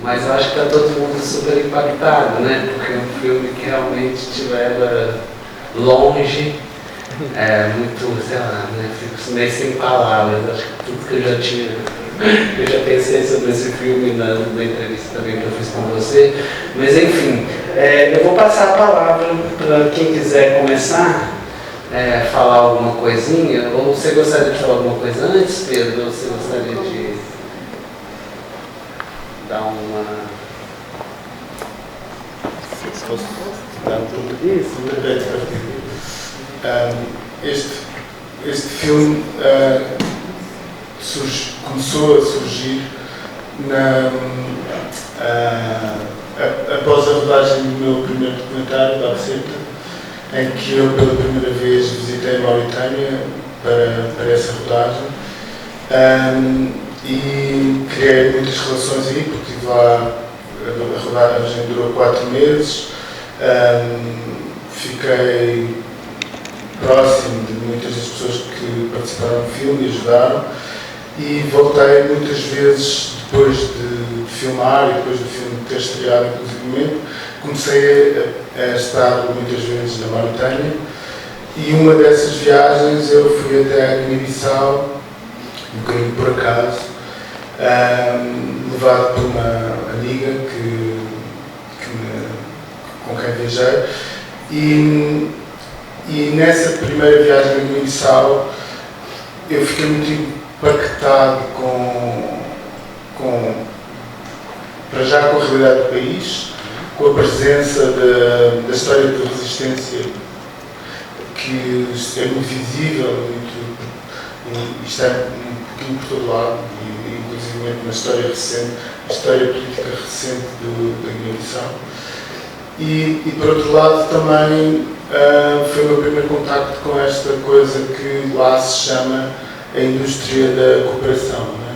Mas eu acho que está todo mundo super impactado, né? Porque é um filme que realmente te leva longe, muito, sei lá, né? Fico meio sem palavras. Acho que tudo que eu já pensei sobre esse filme na entrevista também que eu fiz com você. Mas enfim, eu vou passar a palavra para quem quiser começar. Falar alguma coisinha, ou você gostaria de falar alguma coisa antes, Pedro? Ou você gostaria de dar uma... Posso dar um pouco disso? Este filme começou a surgir após a rodagem do meu primeiro documentário, da Receita, em que eu pela primeira vez visitei a Mauritânia para essa rodagem e criei muitas relações aí, porque estive lá, a rodagem durou 4 meses, fiquei próximo de muitas das pessoas que participaram do filme e ajudaram, e voltei muitas vezes depois de filmar e depois do filme ter estreado inclusivamente. Comecei a estar muitas vezes na Mauritânia, e uma dessas viagens eu fui até a Guiné-Bissau, um bocadinho por acaso, levado por uma amiga com quem viajei, e nessa primeira viagem a Guiné-Bissau eu fiquei muito impactado para já com a realidade do país, com a presença da história de resistência que é muito visível e está um pouquinho por todo lado, e inclusive na história recente, a história política recente da Guiné-Bissau. E por outro lado também foi o meu primeiro contacto com esta coisa que lá se chama a indústria da cooperação, né?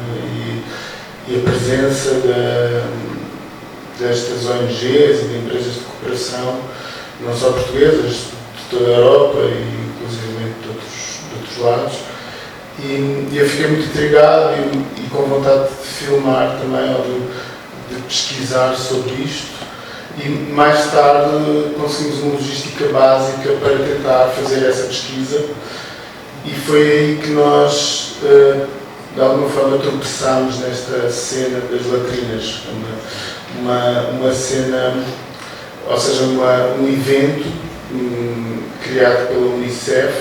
E a presença destas ONGs e de empresas de cooperação, não só portuguesas, de toda a Europa e inclusive de outros lados. E eu fiquei muito intrigado e com vontade de filmar também, ou de pesquisar sobre isto. E mais tarde conseguimos uma logística básica para tentar fazer essa pesquisa, e foi aí que nós, de alguma forma, tropeçámos nesta cena das latrinas. Uma cena, ou seja, um evento criado pela Unicef,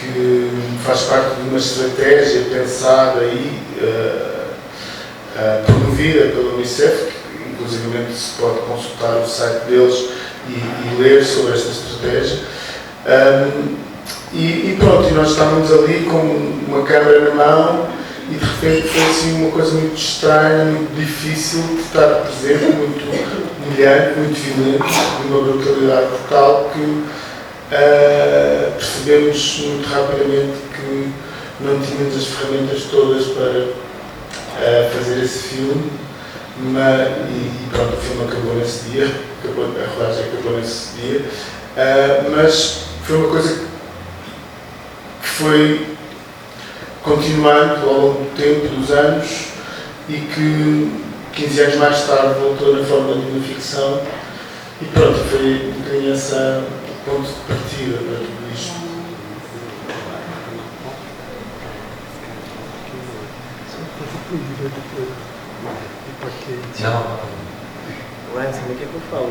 que faz parte de uma estratégia pensada e promovida pela Unicef, que inclusive se pode consultar o site deles e ler sobre esta estratégia. E pronto, e nós estávamos ali com uma câmera na mão, e de repente foi assim uma coisa muito estranha, muito difícil de estar presente, muito humilhante, muito violento, de uma brutalidade total, que percebemos muito rapidamente que não tínhamos as ferramentas todas para fazer esse filme, e pronto, o filme acabou nesse dia, a rodagem acabou nesse dia, mas foi uma coisa que foi continuando ao longo do tempo, dos anos, e que 15 anos mais tarde voltou na forma de uma ficção, e pronto, foi um bocadinho esse ponto de partida para tudo isto. Não. Ué, não sei nem o que eu falo.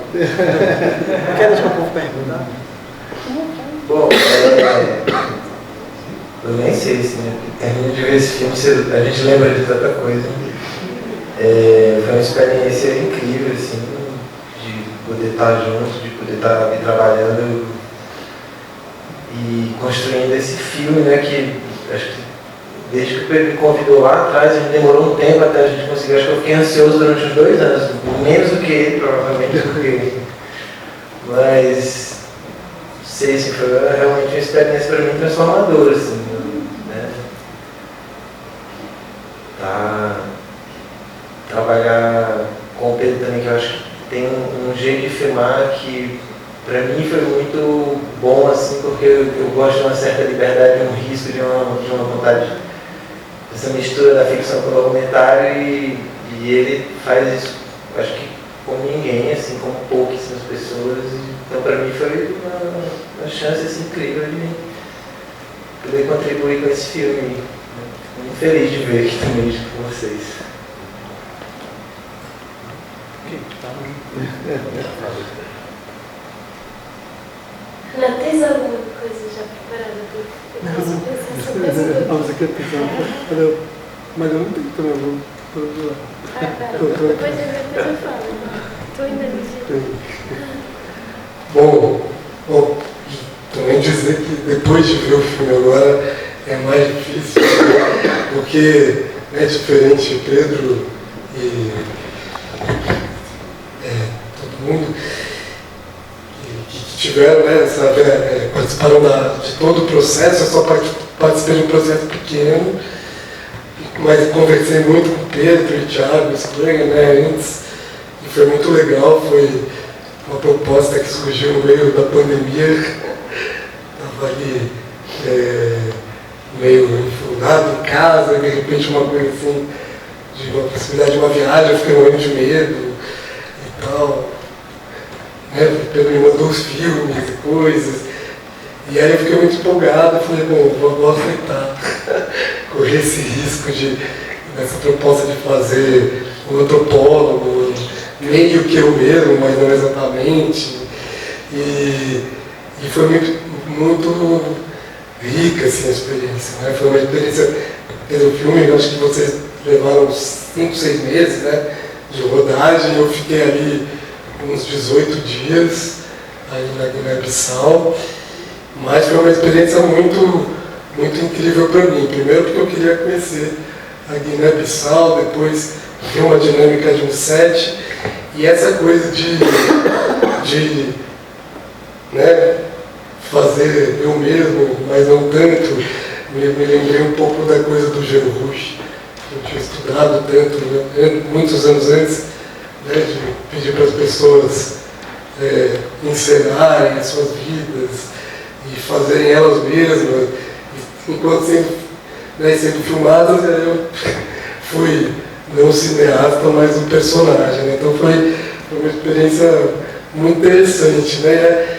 Quer deixar o povo perguntar? Bom, eu nem sei, assim, né? Termino de ver esse filme, a gente lembra de tanta coisa. Foi uma experiência incrível, assim, de poder estar junto, de poder estar ali trabalhando e construindo esse filme, né? Que acho que desde que o Pedro me convidou lá atrás, a gente demorou um tempo até a gente conseguir. Acho que eu fiquei ansioso durante uns 2 anos, menos do que ele, provavelmente, mas sei, assim, foi realmente uma experiência para mim transformadora, assim, né? Trabalhar com o Pedro também, que eu acho que tem um jeito de filmar que para mim foi muito bom, assim, porque eu gosto de uma certa liberdade, de um risco, de uma vontade, essa mistura da ficção com o documentário, e ele faz isso acho que como ninguém, assim, como pouquíssimas pessoas. Então para mim foi uma chance assim, incrível de poder contribuir com esse filme. Fico muito feliz de ver aqui também com vocês. Renato, tens alguma coisa já preparada para eu posso pensar sobre essa coisa? Você quer pensar? Mas eu não tenho também, eu vou lá. Depois eu falo. Estou ainda dizendo. Bom, também dizer que depois de ver o filme agora é mais difícil, porque é diferente Pedro e todo mundo que tiveram, né, participaram de todo o processo. Eu só participei de um processo pequeno, mas conversei muito com o Pedro e o Thiago Springer, né, antes, e foi muito legal. Foi uma proposta que surgiu no meio da pandemia. Estava ali meio enfurnado em casa, e de repente uma coisa assim, de uma possibilidade de uma viagem, eu fiquei morrendo de medo e tal. Né? Pedro me mandou os filmes e coisas, e aí eu fiquei muito empolgado, e falei, bom, vou aceitar, correr esse risco dessa proposta de fazer um antropólogo, meio que eu mesmo, mas não exatamente, e foi muito rica assim, a experiência, né? Foi uma experiência, o filme, eu acho que vocês levaram uns 5, 6 meses, né, de rodagem. Eu fiquei ali uns 18 dias aí na Guiné-Bissau, mas foi uma experiência muito incrível para mim. Primeiro porque eu queria conhecer a Guiné-Bissau, depois ter uma dinâmica de um set, e essa coisa de né, fazer eu mesmo, mas não tanto. Me lembrei um pouco da coisa do Jean Rouch, que eu tinha estudado tanto, né, muitos anos antes, né, de pedir para as pessoas encenarem as suas vidas e fazerem elas mesmas, enquanto sendo filmadas. Eu fui não um cineasta, mas um personagem, né? Então foi uma experiência muito interessante, né?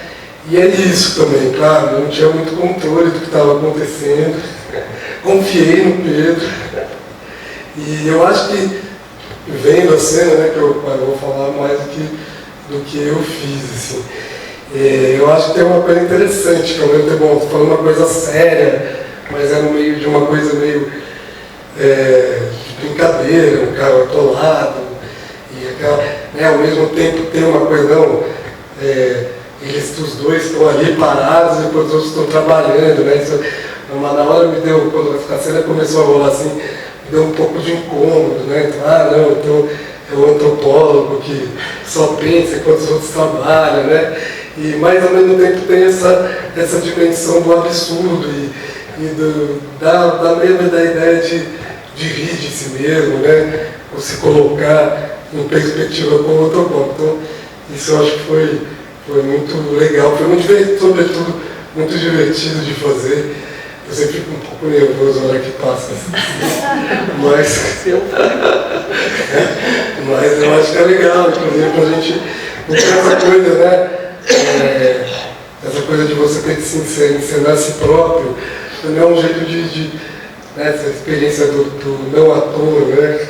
E é isso também, claro, eu não tinha muito controle do que estava acontecendo, confiei no Pedro, e eu acho que, vendo a cena, né, que eu vou falar mais do que eu fiz, assim, eu acho que tem uma coisa interessante, que ao mesmo tempo, estou falando uma coisa séria, mas é no meio de uma coisa meio de brincadeira, um cara atolado, e aquela, né, ao mesmo tempo tem uma coisa, não, os dois estão ali parados e os outros estão trabalhando, né? Isso, na hora me deu, quando a cena começou a rolar assim, me deu um pouco de incômodo, né? Então, então é o antropólogo que só pensa enquanto os outros trabalham, né? Mas ao mesmo tempo tem essa dimensão do absurdo da mesma da ideia de rir de si mesmo, né? Ou se colocar em perspectiva como antropólogo. Então, isso eu acho que foi muito legal, foi muito divertido, sobretudo muito divertido de fazer. Eu sempre fico um pouco nervoso na hora que passa, mas eu acho que é legal, inclusive, pra gente, porque essa coisa, né, essa coisa de você ter que se encenar a si próprio, também é um jeito né, essa experiência do não ator, né,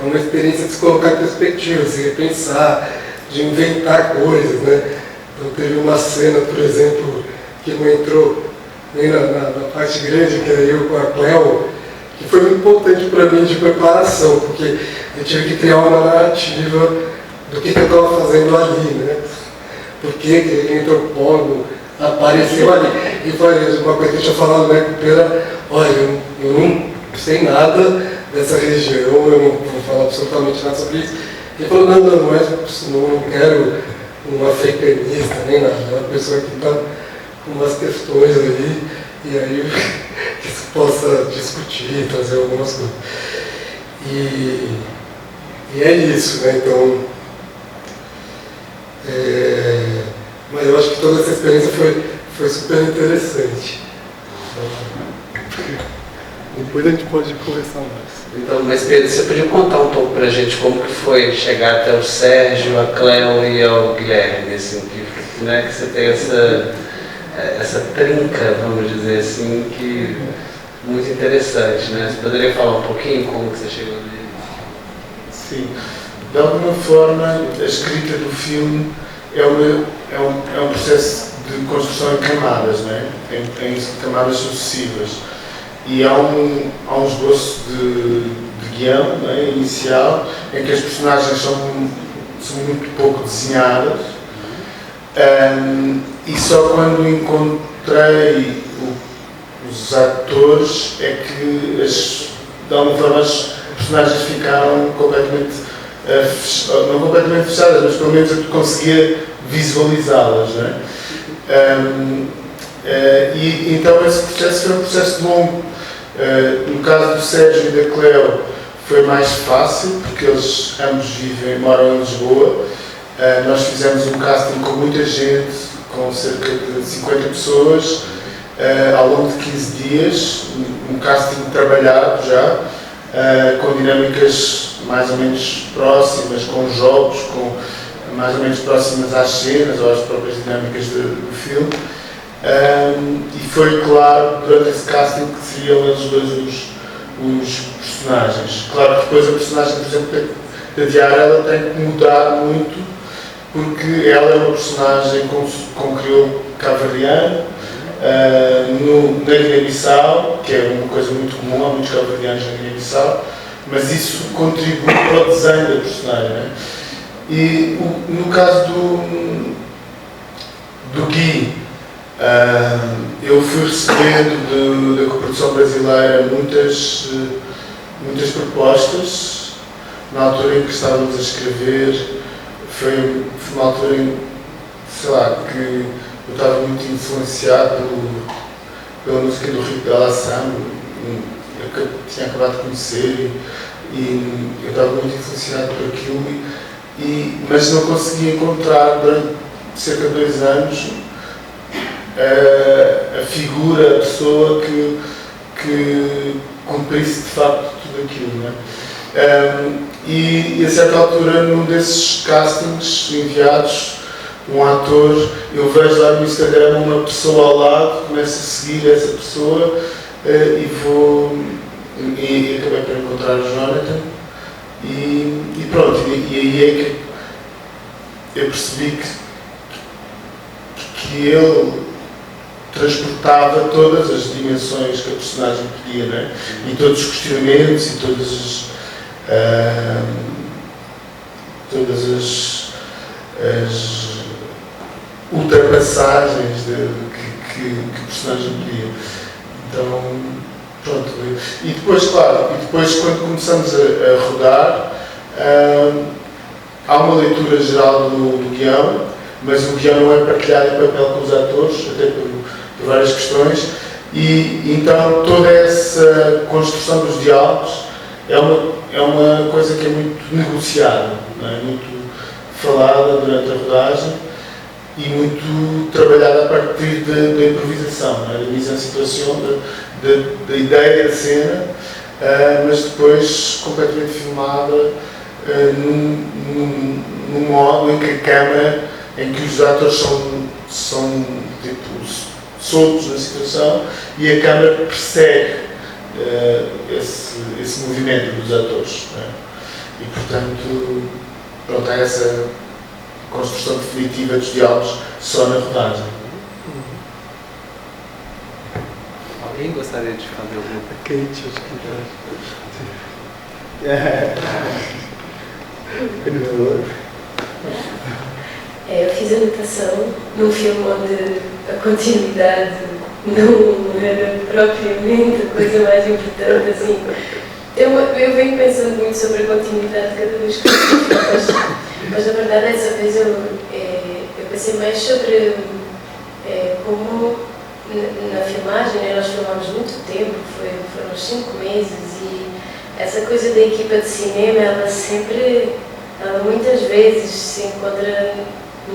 é uma experiência de se colocar em perspectiva, de se repensar, de inventar coisas, né. Então teve uma cena, por exemplo, que não entrou nem na parte grande, que era eu com a Cleo, que foi muito importante para mim de preparação, porque eu tive que criar uma narrativa do que eu estava fazendo ali, né? Por que aquele antropólogo apareceu ali. E foi uma coisa que eu tinha falado, né, com o Pedro, olha, eu não sei nada dessa região, eu não vou falar absolutamente nada sobre isso. Ele falou, não quero um africanista, nem nada, é uma pessoa que está com umas questões ali, e aí que se possa discutir, trazer algumas coisas. E é isso, né? Então, mas eu acho que toda essa experiência foi super interessante. Depois a gente pode conversar mais. Então, mas Pedro, você podia contar um pouco pra gente como que foi chegar até o Sérgio, a Cleo e ao Guilherme, assim, que você tem essa trinca, vamos dizer assim, que muito interessante, né? Você poderia falar um pouquinho como que você chegou nele? Sim. De alguma forma, a escrita do filme é um processo de construção em camadas, né? Em camadas sucessivas. E há um esboço de guião, né, inicial, em que as personagens são muito pouco desenhadas, e só quando encontrei os atores é que, de alguma forma, as personagens ficaram completamente, não completamente fechadas, mas pelo menos eu conseguia visualizá-las, né? E então esse processo foi um processo longo. No caso do Sérgio e da Cleo foi mais fácil, porque eles ambos moram em Lisboa. Nós fizemos um casting com muita gente, com cerca de 50 pessoas, ao longo de 15 dias, um casting trabalhado já, com dinâmicas mais ou menos próximas, com jogos, mais ou menos próximas às cenas ou às próprias dinâmicas do filme. E foi claro durante esse casting que seriam eles dois os personagens. Claro que depois a personagem, por exemplo, da Diara, ela tem que mudar muito, porque ela é uma personagem com crioulo cabo-verdiano, na Guiné-Bissau, que é uma coisa muito comum, há muitos cabo-verdianos na Guiné-Bissau, mas isso contribui para o desenho da personagem, né? E no caso do Gui, eu fui recebendo da coprodução brasileira muitas propostas. Na altura em que estávamos a escrever, foi uma altura em, sei lá, que eu estava muito influenciado pela música do Rico Bela Samba, eu tinha acabado de conhecer e eu estava muito influenciado por aquilo, mas não conseguia encontrar durante cerca de 2 anos a figura, a pessoa que cumprisse de facto tudo aquilo, não é? E a certa altura, num desses castings enviados, um ator, eu vejo lá no Instagram uma pessoa ao lado, começo a seguir essa pessoa e acabei por encontrar o Jonathan e pronto, e aí é que eu percebi que ele transportava todas as dimensões que a personagem pedia, né? E todos os questionamentos e todas as ultrapassagens que o personagem pedia. Então, pronto. E depois, claro, quando começamos a rodar, há uma leitura geral do guião, mas o guião não é partilhado em papel com os atores, até por várias questões, e então toda essa construção dos diálogos é uma coisa que é muito negociada, não é? Muito falada durante a rodagem e muito trabalhada a partir da improvisação, não é? Da mise en situation, da ideia da cena, mas depois completamente filmada num modo em que a câmara, em que os atores são tipo soltos na situação e a câmara persegue esse movimento dos atores, não é? E portanto, pronto, há essa construção definitiva dos diálogos só na rodagem. Alguém gostaria de fazer alguma Kate, acho que eu fiz a natação num filme onde a continuidade não era propriamente a coisa mais importante, assim. Eu venho pensando muito sobre a continuidade cada vez que eu faço, mas na verdade dessa vez eu pensei mais sobre como na filmagem, né, nós filmamos muito tempo, foram uns 5 meses, e essa coisa da equipa de cinema, ela muitas vezes se encontra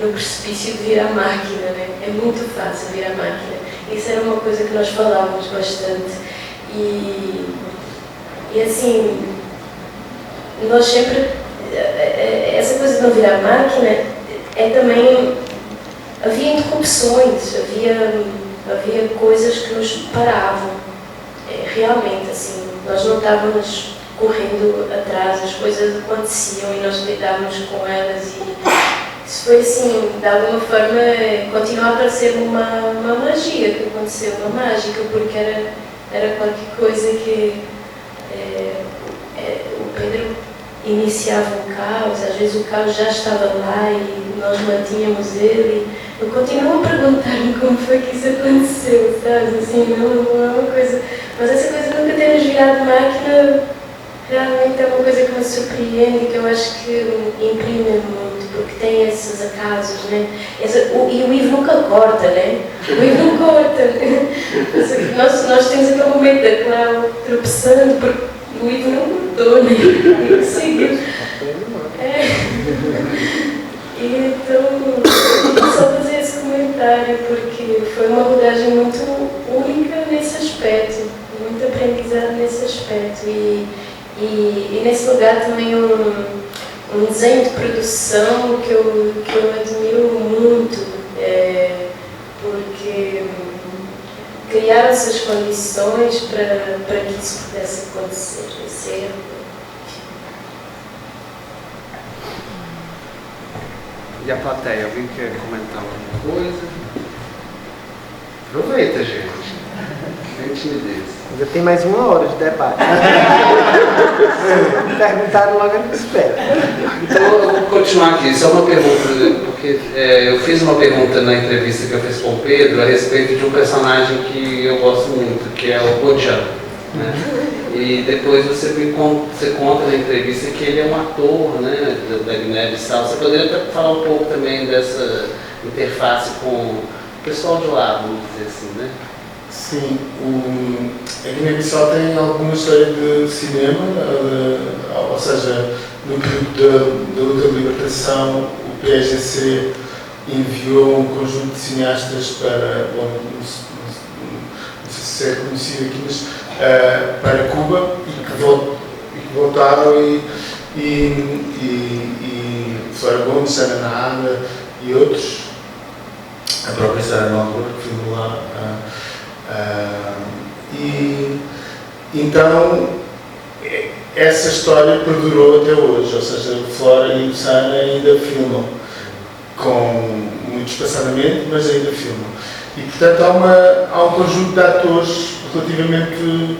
no precipício de virar máquina, né? É muito fácil virar máquina. Isso era uma coisa que nós falávamos bastante, e E assim, nós sempre, essa coisa de não virar máquina é também, havia interrupções, havia coisas que nos paravam, realmente, assim, nós não estávamos correndo atrás, as coisas aconteciam e nós lidávamos com elas e isso foi assim, de alguma forma, continua a parecer uma magia que aconteceu, uma mágica, porque era qualquer coisa que o Pedro iniciava um caos, às vezes o caos já estava lá e nós mantínhamos ele. Eu continuo a perguntar-me como foi que isso aconteceu, sabe? Assim, não é uma coisa... Mas essa coisa de nunca termos virado máquina realmente é uma coisa que me surpreende e que eu acho que imprime muito, porque tem esses acasos, né? E o Ivo nunca corta, né? O Ivo não corta. Nós temos aquele momento da Cláudia tropeçando, porque o Ivo não cortou, né? Não conseguiu. E então, só fazer esse comentário, porque foi uma rodagem muito única nesse aspecto, muito aprendizado nesse aspecto. E nesse lugar também um desenho de produção que eu admiro muito, porque criaram essas condições para que isso pudesse acontecer. E a plateia, alguém quer comentar alguma coisa? Aproveita, gente. Sem timidez. Ainda tem mais 1 hora de debate. Perguntaram logo, eu não espero. Então eu vou continuar aqui. Isso é uma pergunta, porque eu fiz uma pergunta na entrevista que eu fiz com o Pedro a respeito de um personagem que eu gosto muito, que é o Bojan, né? E depois você conta na entrevista que ele é um ator, né, da Guiné-Bissau. Você poderia falar um pouco também dessa interface com o pessoal de lá, vamos dizer assim, né? Sim, a Guiné-Bissau tem alguma história de cinema, ou seja, no período da luta de libertação, o PSGC enviou um conjunto de cineastas para, bom, não sei se é conhecido aqui, mas para Cuba e que voltaram e Flora Gomes, Sana Nada e outros, a própria Sara Malboro que filmou lá. Então essa história perdurou até hoje, ou seja, Flora e Sana ainda filmam, com muito espaçadamente, mas ainda filmam. E portanto há um conjunto de atores relativamente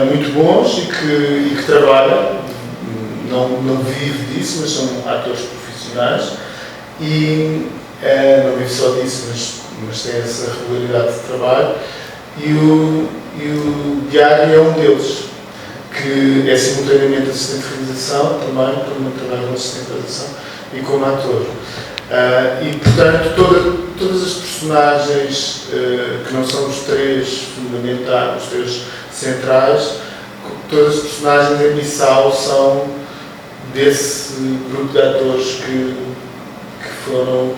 muito bons e que trabalham, não vive disso, mas são atores profissionais e não vive só disso, mas tem essa regularidade de trabalho e o Diário é um deles, que é simultaneamente assistente de realização, também trabalha como assistente de realização e como ator. E portanto todas as personagens que não são os 3 fundamentais, os 3 centrais, todas as personagens em Bissau são desse grupo de atores que foram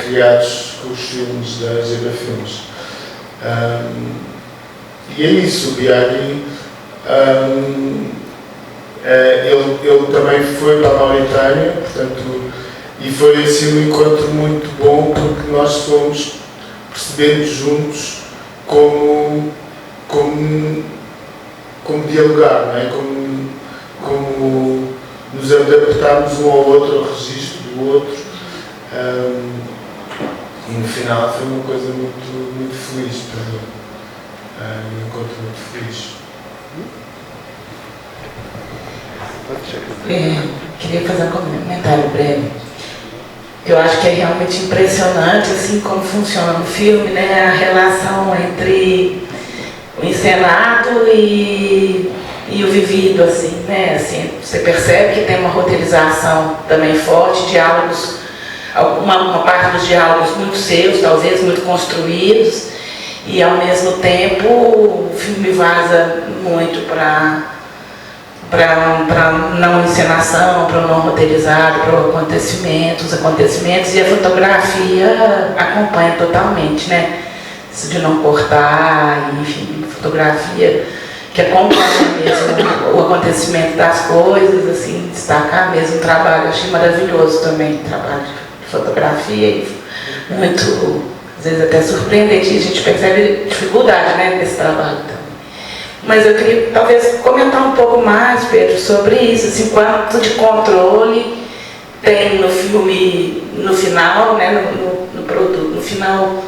criados com os filmes da Zebra Filmes. E é isso, o Biagi, ele também foi para a Mauritânia, portanto, e foi assim um encontro muito bom, porque nós fomos percebendo juntos como dialogar, não é? Como nos adaptarmos um ao outro, ao registro do outro. E no final foi uma coisa muito, muito feliz para mim. Um encontro muito feliz. Queria fazer um comentário breve. Eu acho que é realmente impressionante assim como funciona no filme, né? A relação entre o encenado e o vivido, assim, né? Assim, você percebe que tem uma roteirização também forte, diálogos, uma parte dos diálogos muito seus, talvez muito construídos, e ao mesmo tempo o filme vaza muito para não encenação, para não roteirizado, para os acontecimentos, e a fotografia acompanha totalmente, né? Isso de não cortar, enfim, fotografia. que acompanha mesmo o acontecimento das coisas, assim, destacar mesmo o trabalho. Achei maravilhoso também o trabalho de fotografia e muito, às vezes até surpreendente, e a gente percebe dificuldade, né, desse trabalho também. Mas eu queria talvez comentar um pouco mais, Pedro, sobre isso, assim, quanto de controle tem no filme, no final, né, no produto, no final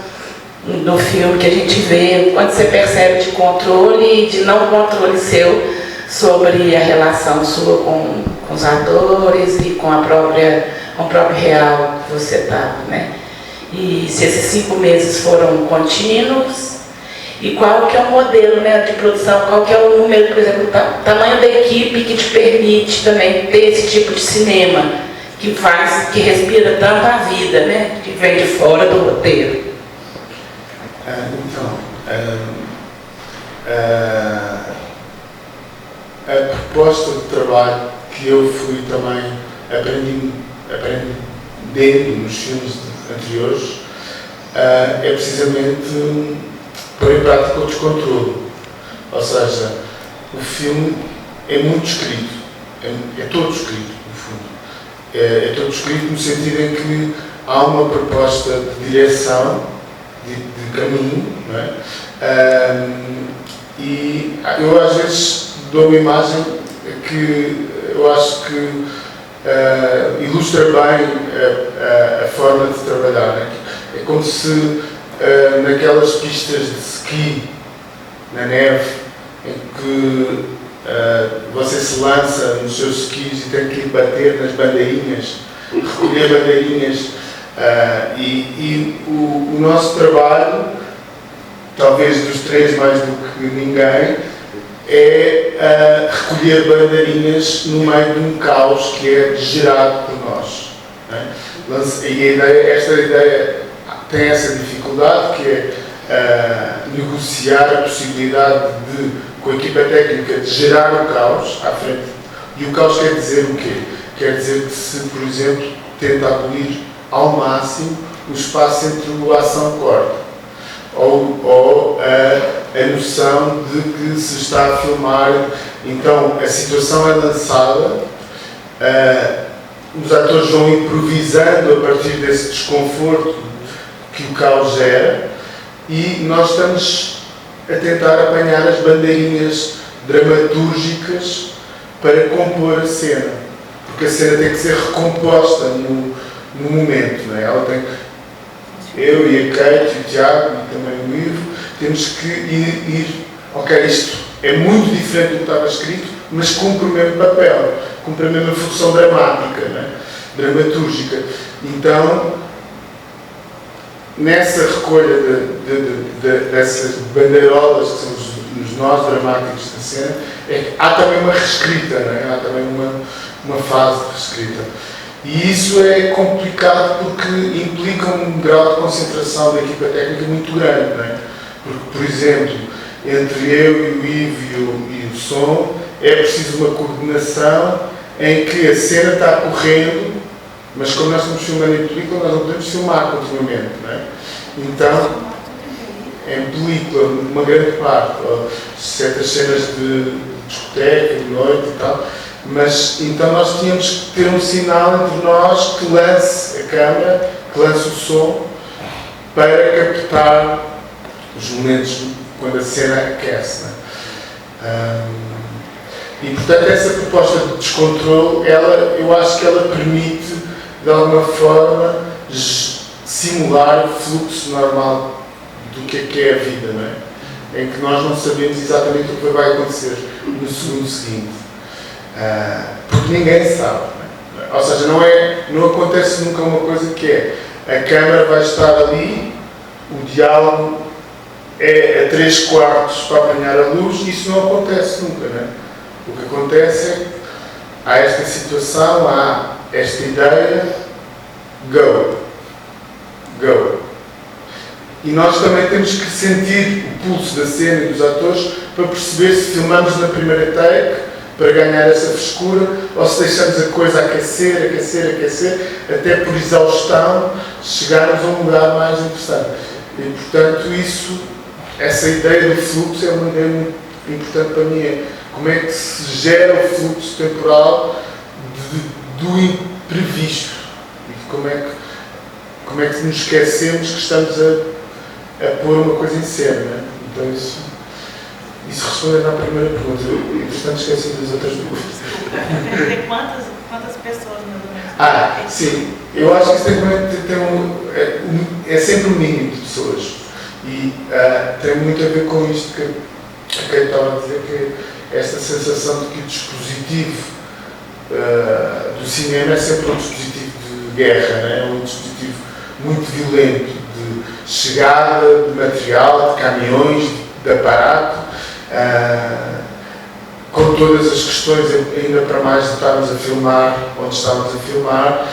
do filme que a gente vê, quando você percebe de controle e de não controle seu sobre a relação sua com os atores e com o próprio real que você estava, né? E se esses 5 meses foram contínuos, e qual que é o modelo, né, de produção, qual que é o número, por exemplo, o tamanho da equipe que te permite também ter esse tipo de cinema, que respira tanto a vida, né, que vem de fora do roteiro. A proposta de trabalho que eu fui também aprendendo nos filmes anteriores é precisamente pôr em prática o descontrole. Ou seja, o filme é muito escrito, é todo escrito, no fundo. É todo escrito no sentido em que há uma proposta de direção, de caminho, não é? E eu às vezes dou uma imagem que eu acho que ilustra bem a forma de trabalhar, né? É como se naquelas pistas de ski na neve, em que você se lança nos seus skis e tem que ir bater nas bandeirinhas, recolher bandeirinhas, e o nosso trabalho, talvez dos 3 mais do que ninguém, é recolher bandeirinhas no meio de um caos que é gerado por nós, né? E esta ideia tem essa dificuldade, que é negociar a possibilidade de, com a equipa técnica, de gerar o caos à frente. E o caos quer dizer o quê? Quer dizer que se, por exemplo, tenta abolir ao máximo o espaço entre a ação e corte, ou a noção de que se está a filmar, então a situação é lançada, os atores vão improvisando a partir desse desconforto que o caos gera, e nós estamos a tentar apanhar as bandeirinhas dramatúrgicas para compor a cena, porque a cena tem que ser recomposta no momento, não é? Ela tem, eu e a Kate, o Tiago e também o Ivo, temos que ir, ok, isto é muito diferente do que estava escrito, mas cumpre o mesmo papel, cumpre a mesma função dramática, não é? Dramatúrgica. Então, nessa recolha dessas bandeirolas, que são os nós dramáticos da cena, há também uma reescrita, não é? Há também uma fase de reescrita. E isso é complicado porque implica um grau de concentração da equipa técnica muito grande, não é? Porque, por exemplo, entre eu e o Ivo e o som, é preciso uma coordenação em que a cena está correndo, mas como nós estamos filmando em película, nós não podemos filmar continuamente, não é? Então, em película, uma grande parte, certas cenas de discoteca, de noite e tal, mas então nós tínhamos que ter um sinal entre nós que lance a câmera, que lance o som, para captar os momentos quando a cena aquece, não é? E portanto essa proposta de descontrole, eu acho que ela permite de alguma forma simular o fluxo normal do que é a vida, não é? Em que nós não sabemos exatamente o que vai acontecer no segundo seguinte, porque ninguém sabe, não é? Ou seja, não acontece nunca uma coisa que é a câmara vai estar ali, o diálogo é a 3/4 para apanhar a luz, isso não acontece nunca, não é? O que acontece é que há esta situação, há esta ideia, go. E nós também temos que sentir o pulso da cena e dos atores para perceber se filmamos na primeira take para ganhar essa frescura ou se deixamos a coisa aquecer, até por exaustão chegarmos a um lugar mais interessante. E portanto essa ideia do fluxo é uma ideia muito importante para mim é como é que se gera o fluxo temporal do imprevisto e como é que nos esquecemos que estamos a pôr uma coisa em cena, né? Então isso respondendo à primeira pergunta. Eu, entretanto, esqueci das outras duas. Quantas pessoas, mais ou menos? Sim. Eu acho que isso é sempre um mínimo de pessoas. E tem muito a ver com isto que a Kate estava a dizer, que esta sensação de que o dispositivo do cinema é sempre um dispositivo de guerra, né? É um dispositivo muito violento, de chegada de material, de caminhões, de aparato, com todas as questões, ainda para mais de estarmos a filmar onde estávamos a filmar,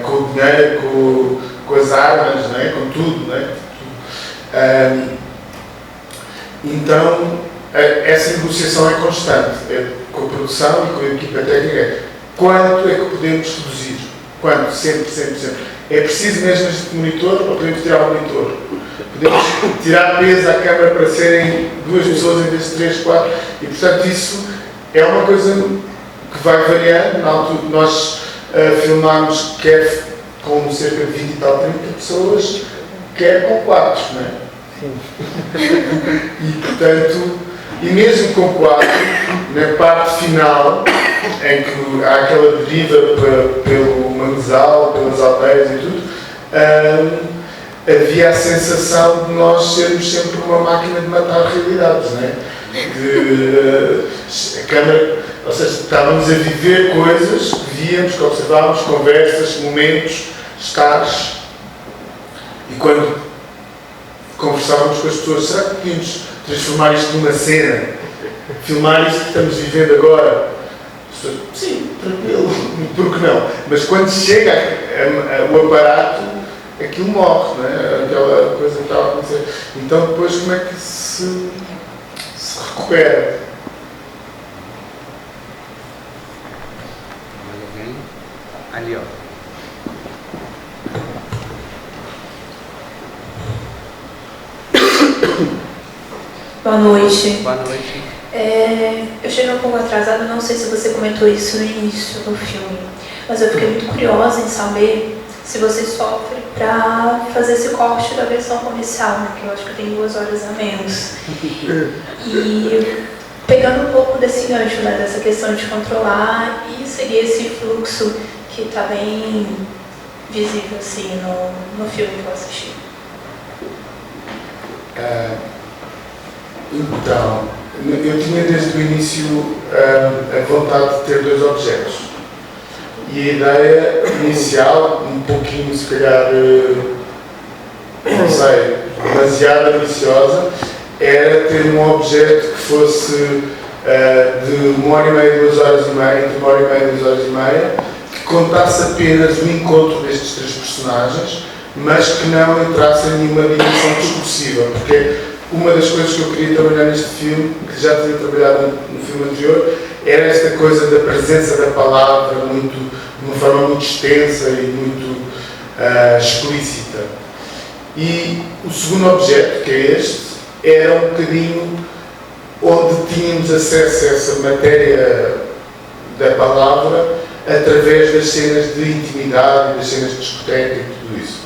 com o dinheiro, com as armas, não é? Com tudo, não é? Então, essa negociação é constante, com a produção e com a equipa técnica. Quanto é que podemos reduzir? Quanto? Sempre. É preciso mesmo este monitor ou podemos tirar o monitor? Podemos tirar peso à câmara para serem 2 pessoas em vez de 3, 4 e, portanto, isso é uma coisa que vai variando. Na altura, nós filmámos quer com cerca de 20 e tal, 30 pessoas, quer com 4, não é? Sim. E, portanto, e mesmo com 4, na parte final, em que há aquela deriva pelo manguezal, pelas aldeias e tudo, havia a sensação de nós sermos sempre uma máquina de matar realidades, não é? A câmara, ou seja, estávamos a viver coisas que víamos, que observávamos, conversas, momentos, estares, e quando conversávamos com as pessoas, será que podíamos transformar isto numa cena? Filmar isto que estamos vivendo agora? Sim, tranquilo, por que não? Mas quando chega o aparato, aquilo morre, não é? Aquela coisa que estava a acontecer. Então depois como é que se recupera? Alguém? Ali, ó. Boa noite. Boa noite. Eu cheguei um pouco atrasada, não sei se você comentou isso no início do filme, mas eu fiquei muito curiosa em saber se você sofre para fazer esse corte da versão comercial, né, que eu acho que tem 2 horas a menos. E pegando um pouco desse gancho, né, dessa questão de controlar e seguir esse fluxo que está bem visível assim, no filme que eu assisti. Então, eu tinha desde o início a vontade de ter 2 objetos. E a ideia inicial, um pouquinho se calhar, não sei, demasiado ambiciosa, era ter um objeto que fosse de 1 hora e meia, 2 horas e meia, entre 1 hora e meia e 2 horas e meia, que contasse apenas o encontro destes 3 personagens, mas que não entrasse em nenhuma dimensão discursiva, porque uma das coisas que eu queria trabalhar neste filme, que já tinha trabalhado no filme anterior, era esta coisa da presença da palavra de uma forma muito extensa e muito explícita. E o segundo objeto, que é este, era um bocadinho onde tínhamos acesso a essa matéria da palavra através das cenas de intimidade, das cenas de discoteca e tudo isso.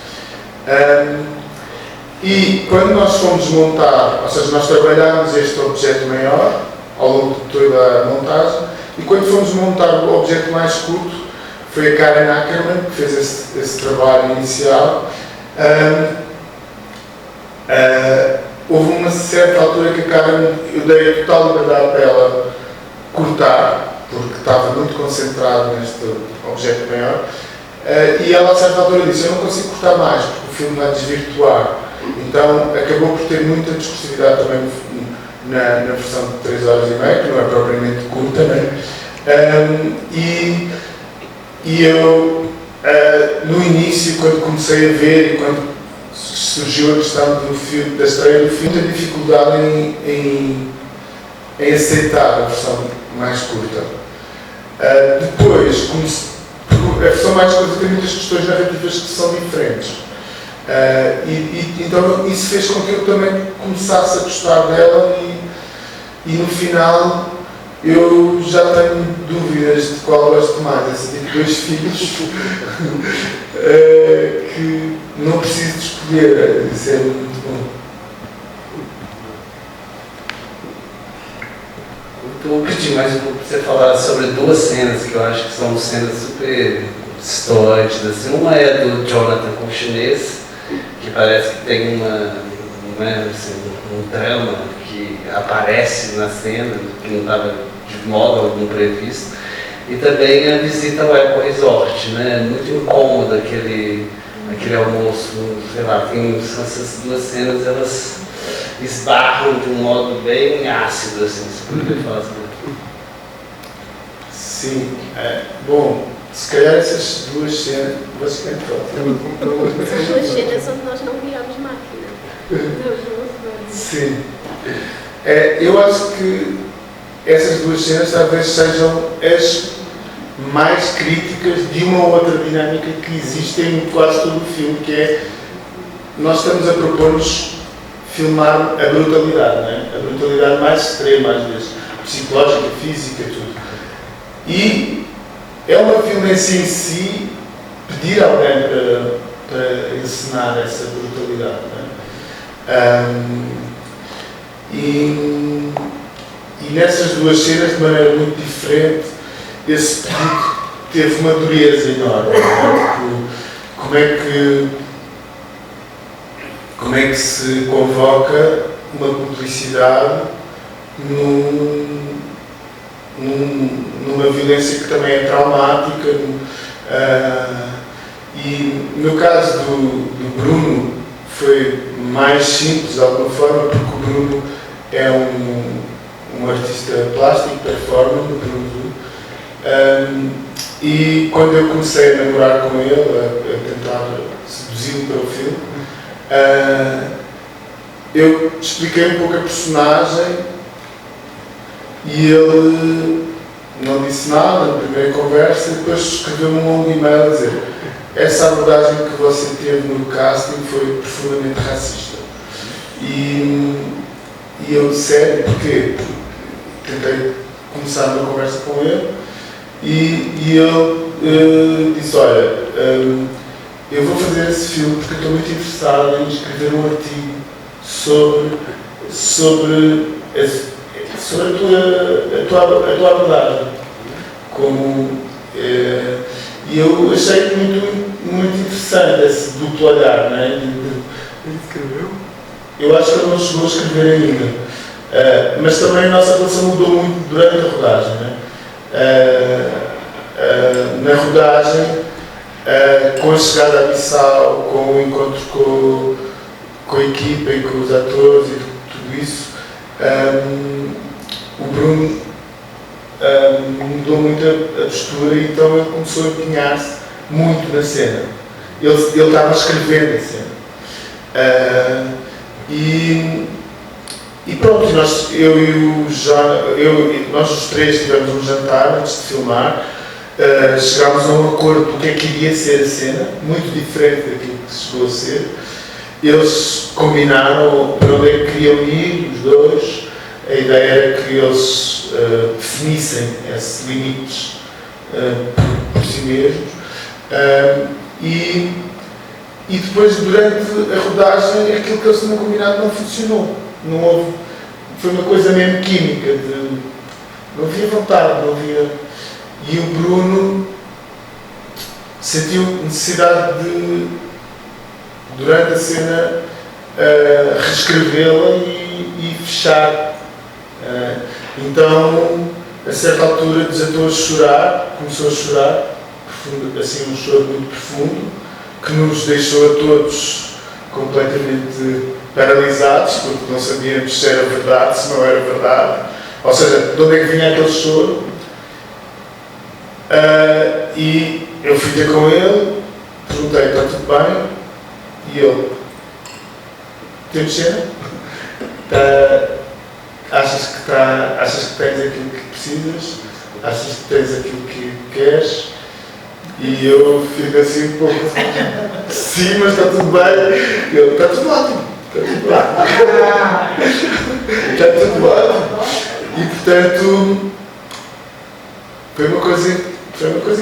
E quando nós fomos montar, ou seja, nós trabalhámos este objeto maior ao longo de toda a montagem, e quando fomos montar o objeto mais curto, foi a Karen Ackerman que fez esse trabalho inicial. Houve uma certa altura que a Karen, eu dei a total liberdade para ela cortar, porque estava muito concentrado neste objeto maior, e ela a certa altura disse, eu não consigo cortar mais, porque o filme vai desvirtuar. Então acabou por ter muita discursividade também na versão de 3 horas e meia, que não é propriamente curta, né? E eu, no início, quando comecei a ver e quando surgiu a questão da estreia do filme, muita dificuldade em aceitar a versão mais curta. Depois, a versão mais curta tem muitas questões narrativas que são diferentes. Então isso fez com que eu também começasse a gostar dela e no final eu já tenho dúvidas de qual gosto mais. Assim, tenho 2 filhos que não preciso de escolher. Isso é muito bom. Eu pedi mais um pouco para você falar sobre 2 cenas que eu acho que são cenas super históricas. Assim. Uma é do Jonathan com o chinês, que parece que tem um drama que aparece na cena, que não estava de modo algum previsto. E também a visita ao Eco Resort, né? Muito incômodo aquele almoço, sei lá, essas 2 cenas, elas esbarram de um modo bem ácido, assim, se poderia falar sobre isso. Sim, bom, se calhar essas 2 cenas, você quer falar? São 2 cenas onde nós não viramos máquina. Sim. Eu acho que essas 2 cenas talvez sejam as mais críticas de uma ou outra dinâmica que existe em quase todo o filme, que é nós estamos a propor-nos filmar a brutalidade, não é? A brutalidade mais extrema às vezes, psicológica, física, tudo. E é uma violência em si pedir alguém para encenar essa brutalidade, não é? E nessas 2 cenas, de maneira muito diferente, esse pedido teve uma dureza enorme. Como é que se convoca uma cumplicidade numa violência que também é traumática? E no caso do Bruno foi mais simples de alguma forma, porque o Bruno é um artista plástico, performer, no Bruno. E quando eu comecei a namorar com ele, a tentar seduzi-lo para o filme, eu expliquei um pouco a personagem e ele não disse nada na primeira conversa, e depois escreveu-me um longo e-mail a dizer: essa abordagem que você teve no casting foi profundamente racista. E eu disse: sério, porquê? Tentei começar uma conversa com ele e ele disse: olha, eu vou fazer esse filme porque estou muito interessado em escrever um artigo sobre a tua abordagem. E eu achei muito interessante esse duplo olhar, não é? Ele escreveu? Eu acho que ele não chegou a escrever ainda. Mas também a nossa relação mudou muito durante a rodagem, não é? Na rodagem, com a chegada a Bissau, com o encontro com a equipa e com os atores e tudo isso, o Bruno mudou muito a postura e então ele começou a empenhar-se muito na cena. Ele estava a escrever na cena. E pronto, nós os 3 tivemos um jantar antes de filmar, chegámos a um acordo do que é que iria ser a cena, muito diferente daquilo que chegou a ser. Eles combinaram para onde é que queriam ir, os 2. A ideia era que eles definissem esses limites por si mesmos. E depois, durante a rodagem, aquilo que eles tinham combinado não funcionou. Não houve, foi uma coisa mesmo química, não havia vontade, não havia. E o Bruno sentiu necessidade de, durante a cena, reescrevê-la e fechar. Então, a certa altura, desatou a chorar, começou a chorar, assim, um choro muito profundo, que nos deixou a todos completamente paralisados, porque não sabíamos se era verdade, se não era verdade, ou seja, de onde é que vinha aquele choro. E eu fui ter com ele, perguntei: está tudo bem? E ele: temos cena? Achas que tens aquilo que precisas? Achas que tens aquilo que queres? E eu fico assim um pouco: sim, mas está tudo bem. Ele: está tudo ótimo. Está tudo ótimo. portanto, foi uma coisa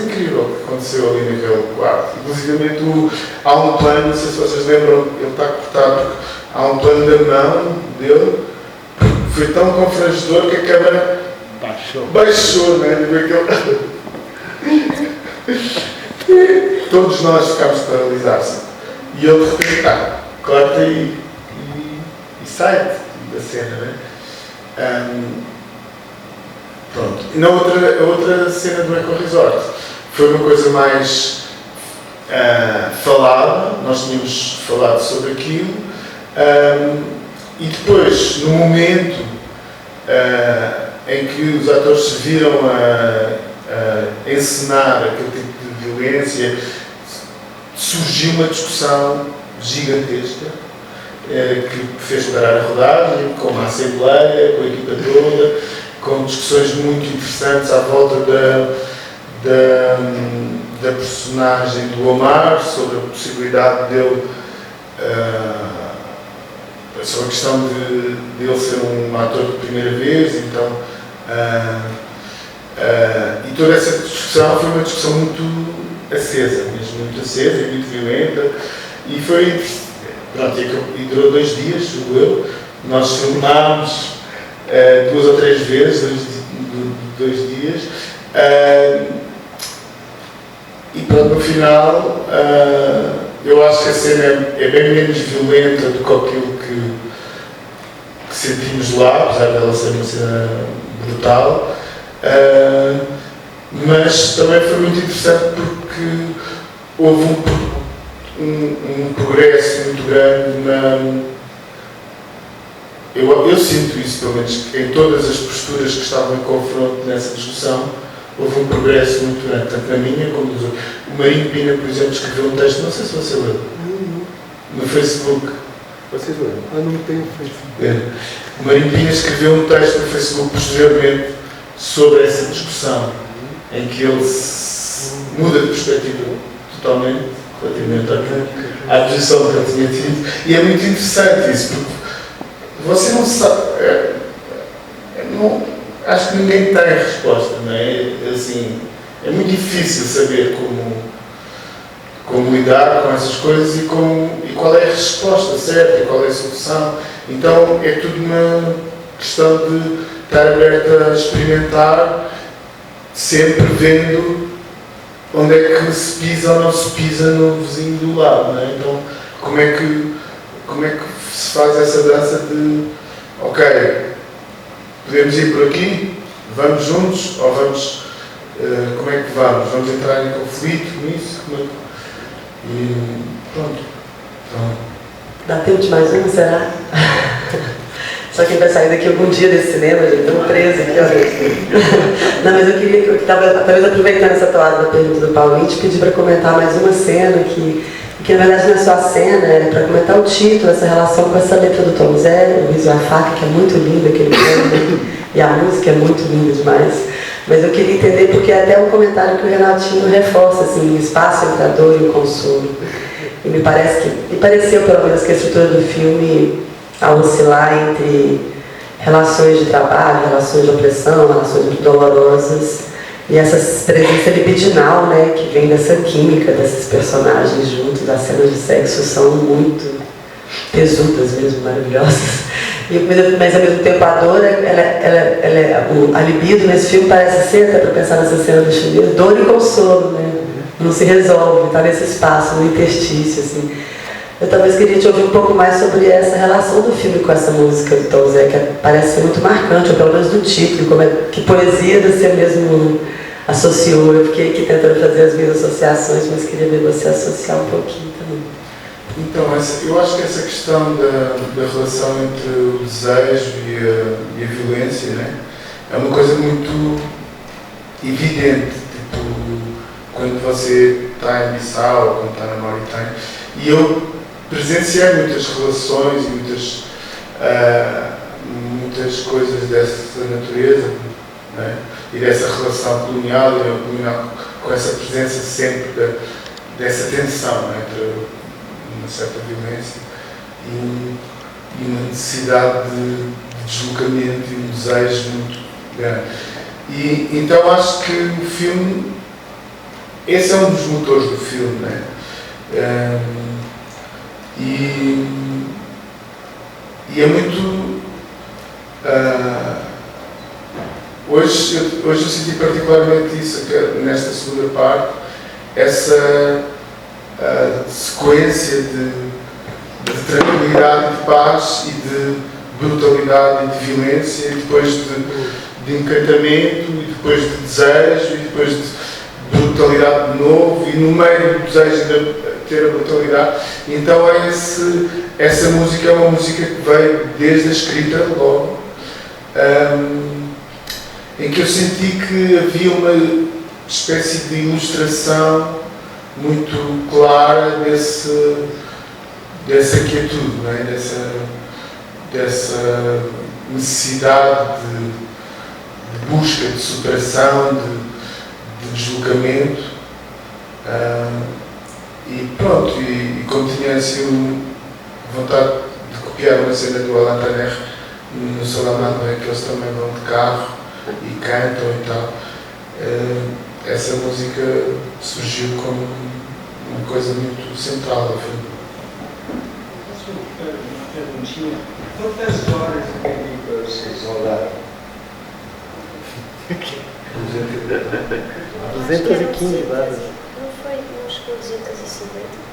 incrível que aconteceu ali naquele quarto. Inclusive, há um plano, não sei se vocês lembram, ele está cortado, porque há um plano da mão dele, foi tão confrangedor que a câmera baixou, né? Todos nós ficámos paralisados. E ele de repente corta e sai da cena, né? Pronto. E a outra cena do Eco Resort foi uma coisa mais falada, nós tínhamos falado sobre aquilo, e depois, no momento em que os atores se viram a encenar aquele tipo de violência, surgiu uma discussão gigantesca que fez parar a rodagem, com uma assembleia, com a equipa toda, com discussões muito interessantes à volta da personagem do Omar, sobre a possibilidade dele, sobre a questão de ele ser um ator de primeira vez, então, e toda essa discussão foi uma discussão muito acesa, mesmo muito acesa e muito violenta, e foi, pronto, e durou 2 dias, julgo eu. Nós filmámos 2 ou 3 vezes, 2 dias, e pronto, no final, eu acho que a cena é bem menos violenta do que aquilo que sentimos lá, apesar dela ser uma cena brutal, mas também foi muito interessante porque houve um progresso muito grande eu sinto isso, pelo menos em todas as posturas que estavam em confronto nessa discussão, houve um progresso muito grande, tanto na minha como nos outros. O Marinho Pina, por exemplo, escreveu um texto, não sei se você leu, no Facebook. Vocês leram? Não tenho Facebook. O Marinho Pina escreveu um texto no Facebook posteriormente sobre essa discussão, em que ele muda de perspectiva totalmente relativamente à posição que ele tinha tido, e é muito interessante isso, porque você não sabe, acho que ninguém tem a resposta, não é? Assim, é muito difícil saber como lidar com essas coisas e qual é a resposta certa e qual é a solução. Então é tudo uma questão de estar aberto a experimentar, sempre vendo onde é que se pisa ou não se pisa no vizinho do lado, não é? Então como é que se faz essa dança de ok, podemos ir por aqui, vamos juntos ou vamos, como é que vamos? Vamos entrar em conflito com isso? E pronto. Então, dá tempo de mais uma, será? Só quem vai sair daqui algum dia desse cinema, gente, estamos presos aqui, ó. Não, mas eu queria, talvez aproveitando essa toada da pergunta do Paulinho, te pedir para comentar mais uma cena que na verdade não é só a cena, é para comentar o título, essa relação com essa letra do Tom Zé, o Riso e a Faca, que é muito linda, aquele filme, e a música é muito linda demais. Mas eu queria entender, porque é até um comentário que o Renatinho reforça, assim, o espaço entre a dor e o consolo. E me pareceu, pelo menos, que a estrutura do filme, ao oscilar entre relações de trabalho, relações de opressão, relações muito dolorosas, e essa presença libidinal, né, que vem dessa química desses personagens juntos, as cenas de sexo são muito tesudas mesmo, maravilhosas. Mas ao mesmo tempo a dor, a libido nesse filme parece ser, até para pensar nessa cena do chinês, dor e consolo, né? Não se resolve, está nesse espaço, no interstício, assim. Eu talvez queria te ouvir um pouco mais sobre essa relação do filme com essa música do Tom Zé, que parece ser muito marcante, ou pelo menos do título, que poesia você mesmo associou. Eu fiquei aqui tentando fazer as minhas associações, mas queria ver você associar um pouquinho também. Então, eu acho que essa questão da relação entre o desejo e a violência, né, é uma coisa muito evidente, tipo, quando você está em Bissau ou quando está na Mauritânia. E eu presenciei muitas relações e muitas coisas dessa natureza, né? E dessa relação colonial e neocolonial, com essa presença sempre dessa tensão, né? Entre uma certa violência e uma necessidade de deslocamento e um desejo muito E então acho que o filme, esse é um dos motores do filme, né? E é muito. Hoje eu senti particularmente isso, nesta segunda parte, essa sequência de tranquilidade e de paz e de brutalidade e de violência, e depois de encantamento, e depois de desejo, e depois de brutalidade de novo, e no meio do desejo ainda ter a brutalidade. Então essa música é uma música que veio desde a escrita, logo, em que eu senti que havia uma espécie de ilustração muito clara dessa quietude, não é? dessa necessidade de busca, de superação, de deslocamento. E pronto, e como tinha assim vontade de copiar uma cena do Alain Taner no Salamanca, não é? Que eles também vão de carro e cantam e tal. Essa música surgiu como uma coisa muito central do filme. Uma perguntinha. Quantas horas de película vocês rodaram? 215 vagas. Não foi, não chegou a 250.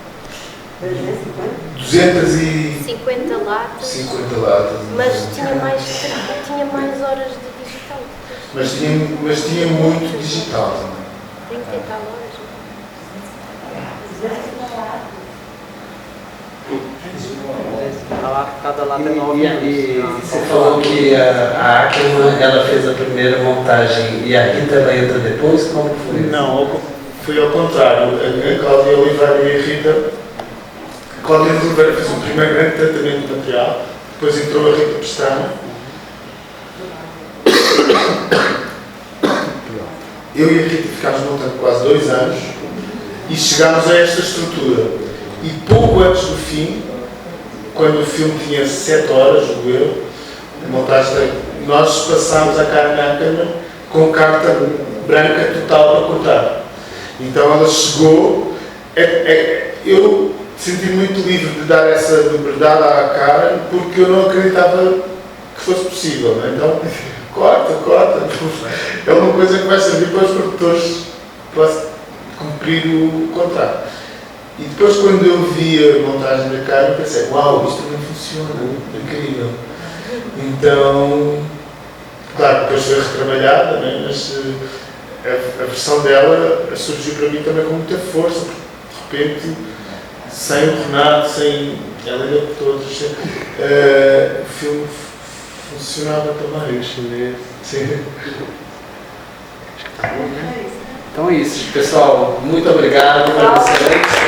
250 latas. 50 latas. Mas tinha mais horas de digital. Mas tinha muito digital também. 30 e tal horas. Cada lata é 9 E você falou que a Ackerman, ela fez a primeira montagem e a Rita ela entra depois? Como foi isso? Não, foi ao contrário. A Cláudia Oliveira e a Rita. A Cláudia Oliveira fez o primeiro grande tratamento de material, depois entrou a Rita Pestana. Eu e a Rita ficámos montando quase 2 anos e chegámos a esta estrutura. E pouco antes do fim, quando o filme tinha 7 horas, julgo eu, a montagem, nós passámos a Karen Ackerman com carta branca total para cortar. Então ela chegou, eu senti-me muito livre de dar essa liberdade à Karen, porque eu não acreditava que fosse possível, né? Então, corta. É uma coisa que vai servir para os produtores para cumprir o contrato. E depois, quando eu vi a montagem da Karen, pensei, uau, isto também funciona, incrível. Então, claro, depois foi retrabalhada, né? Mas a versão dela surgiu para mim também com muita força, porque de repente, sem o Renato, sem ela ainda por todos, o filme funcionava também. Sim. Então é isso, pessoal. Muito obrigado. Excelente.